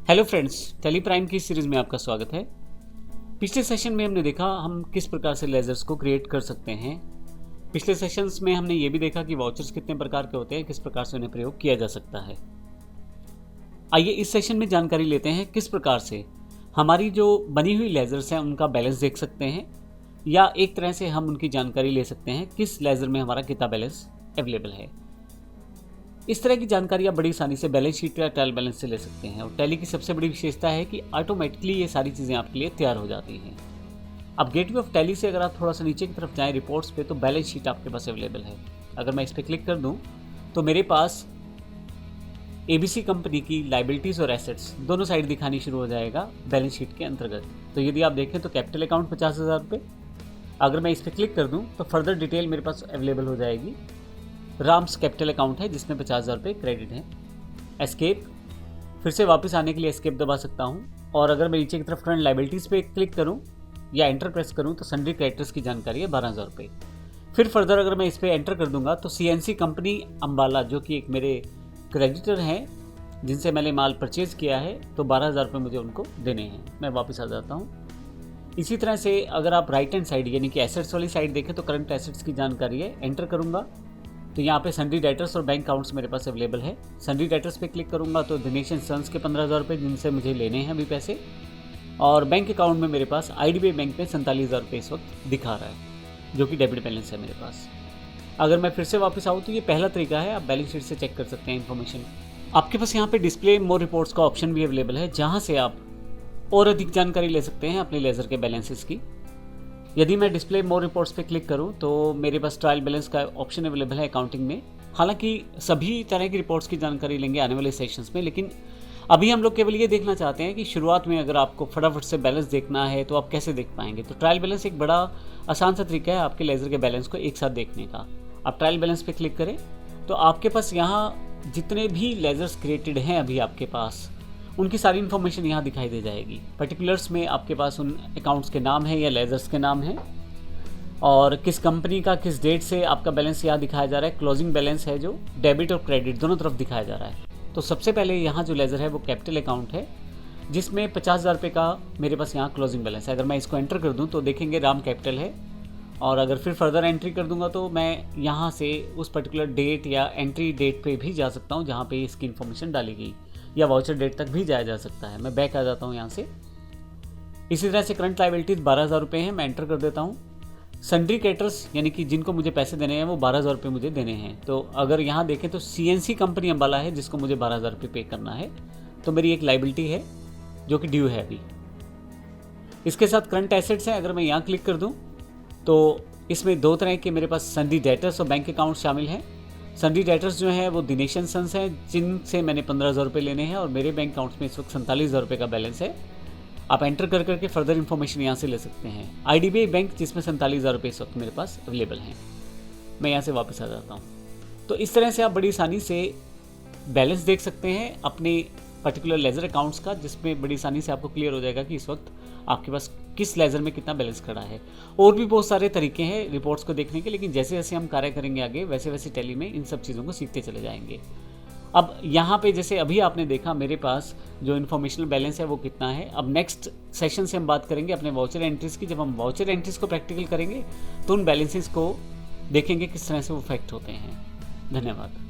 Hello friends, Tally Prime की series में आपका स्वागत है। पिछले सेशन में हमने देखा हम किस प्रकार से लेजर्स को क्रिएट कर सकते हैं। पिछले सेशंस में हमने ये भी देखा कि वाउचर्स कितने प्रकार के होते हैं, किस प्रकार से उन्हें प्रयोग किया जा सकता है। आइए इस सेशन में जानकारी लेते हैं किस प्रकार से हमारी जो बनी हुई लेजर्स हैं उनका बैलेंस देख सकते हैं, या एक तरह से हम उनकी जानकारी ले सकते हैं किस लेजर में हमारा कितना बैलेंस अवेलेबल है। इस तरह की जानकारी आप बड़ी आसानी से बैलेंस शीट या ट्रायल बैलेंस से ले सकते हैं। और टैली की सबसे बड़ी विशेषता है कि ऑटोमेटिकली ये सारी चीज़ें आपके लिए तैयार हो जाती हैं। अब गेटवे ऑफ टैली से अगर आप थोड़ा सा नीचे की तरफ जाएं रिपोर्ट्स पे, तो बैलेंस शीट आपके पास अवेलेबल है। अगर मैं इस पर क्लिक कर दूं तो मेरे पास ABC कंपनी की लाइबिलिटीज़ और एसेट्स दोनों साइड दिखानी शुरू हो जाएगा बैलेंस शीट के अंतर्गत। तो यदि आप देखें तो कैपिटल अकाउंट 50,000 रुपये, अगर मैं इस पर क्लिक कर दूँ तो फर्दर डिटेल मेरे पास अवेलेबल हो जाएगी। राम्स कैपिटल अकाउंट है जिसमें 50,000 रुपये क्रेडिट है। एस्केप, फिर से वापस आने के लिए एस्केप दबा सकता हूँ। और अगर मैं नीचे की तरफ करंट लाइबिलिटीज़ पे क्लिक करूँ या एंटर प्रेस करूँ तो सन्ड्री क्रेडिटर्स की जानकारी है 12,000 रुपये। फिर फर्दर अगर मैं इस पर एंटर कर दूंगा तो CNC कंपनी अम्बाला, जो कि एक मेरे क्रेडिटर हैं जिनसे मैंने माल परचेज़ किया है, तो 12,000 रुपये मुझे उनको देने हैं। मैं वापस आ जाता हूँ। इसी तरह से अगर आप राइट हैंड साइड यानी कि एसेट्स वाली साइड देखें तो करंट एसेट्स की जानकारी है। एंटर करूँगा तो यहाँ पे सन्ड्री डेटर्स और बैंक अकाउंट्स मेरे पास अवेलेबल है। सन्ड्री डेटर्स पे क्लिक करूँगा तो दिनेश एंड सन्स के 15,000 रुपये जिनसे मुझे लेने हैं अभी पैसे, और बैंक अकाउंट में मेरे पास IDBI बैंक में 47,000 रुपये इस वक्त दिखा रहा है, जो कि डेबिट बैलेंस है मेरे पास। अगर मैं फिर से वापस आऊँ तो ये पहला तरीका है, आप बैलेंस शीट से चेक कर सकते हैं इन्फॉर्मेशन। आपके पास यहाँ पे डिस्प्ले मोर रिपोर्ट्स का ऑप्शन भी अवेलेबल है, जहाँ से आप और अधिक जानकारी ले सकते हैं अपने लेजर के बैलेंसेस की। यदि मैं डिस्प्ले मोर रिपोर्ट्स पे क्लिक करूं तो मेरे पास ट्रायल बैलेंस का ऑप्शन अवेलेबल है अकाउंटिंग में। हालांकि सभी तरह की रिपोर्ट्स की जानकारी लेंगे आने वाले सेशंस में, लेकिन अभी हम लोग केवल ये देखना चाहते हैं कि शुरुआत में अगर आपको फटाफट से बैलेंस देखना है तो आप कैसे देख पाएंगे। तो ट्रायल बैलेंस एक बड़ा आसान सा तरीका है आपके लेजर के बैलेंस को एक साथ देखने का। आप ट्रायल बैलेंस पे क्लिक करें तो आपके पास यहाँ जितने भी लेजर्स क्रिएटेड हैं अभी आपके पास, उनकी सारी इन्फॉर्मेशन यहाँ दिखाई दे जाएगी। पर्टिकुलर्स में आपके पास उन अकाउंट्स के नाम है या लेजर्स के नाम हैं, और किस कंपनी का किस डेट से आपका बैलेंस यहाँ दिखाया जा रहा है। क्लोजिंग बैलेंस है जो डेबिट और क्रेडिट दोनों तरफ दिखाया जा रहा है। तो सबसे पहले यहाँ जो लेजर है वो कैपिटल अकाउंट है, जिसमें 50,000 रुपये का मेरे पास यहाँ क्लोजिंग बैलेंस है। अगर मैं इसको एंटर कर दूँ तो देखेंगे राम कैपिटल है, और अगर फिर फर्दर एंट्री कर दूंगा तो मैं यहाँ से उस पर्टिकुलर डेट या एंट्री डेट पे भी जा सकता हूँ जहाँ पे इसकी इन्फॉर्मेशन डाली गई, या वाउचर डेट तक भी जाया जा सकता है। मैं बैक आ जाता हूँ यहाँ से। इसी तरह से करंट लायबिलिटीज 12,000 रुपये हैं, मैं एंटर कर देता हूँ। सन्ड्री क्रेडिटर्स यानी कि जिनको मुझे पैसे देने हैं वो 12,000 रुपये मुझे देने हैं। तो अगर यहाँ देखें तो CNC कंपनी अम्बाला है जिसको मुझे 12,000 रुपये पे करना है, तो मेरी एक लायबिलिटी है जो कि ड्यू है अभी। इसके साथ करंट एसेट्स हैं, अगर मैं यहाँ क्लिक कर दूँ तो इसमें दो तरह के मेरे पास सन्ड्री डेटर्स और बैंक अकाउंट शामिल हैं। सन्ड्री डेटर्स जो है वो दिनेश एंड सन्स हैं जिनसे मैंने 15,000 रुपये लेने हैं, और मेरे बैंक अकाउंट्स में इस वक्त 47,000 रुपये का बैलेंस है। आप एंटर कर करके फर्दर इन्फॉर्मेशन यहाँ से ले सकते हैं। IDBI बैंक जिसमें 47,000 रुपये इस वक्त मेरे पास अवेलेबल हैं। मैं यहाँ से वापस आ जाता हूँ। तो इस तरह से आप बड़ी आसानी से बैलेंस देख सकते हैं अपने पर्टिकुलर लेजर अकाउंट्स का, जिसमें बड़ी आसानी से आपको क्लियर हो जाएगा कि इस वक्त आपके पास किस लेजर में कितना बैलेंस खड़ा है। और भी बहुत सारे तरीके हैं रिपोर्ट्स को देखने के, लेकिन जैसे जैसे हम कार्य करेंगे आगे वैसे वैसे टैली में इन सब चीज़ों को सीखते चले जाएंगे। अब यहाँ पे जैसे अभी आपने देखा मेरे पास जो इन्फॉर्मेशनल बैलेंस है वो कितना है। अब नेक्स्ट सेशन से हम बात करेंगे अपने वाउचर एंट्रीज़ की। जब हम वाउचर एंट्रीज़ को प्रैक्टिकल करेंगे तो उन बैलेंसेस को देखेंगे किस तरह से वो इफेक्ट होते हैं। धन्यवाद।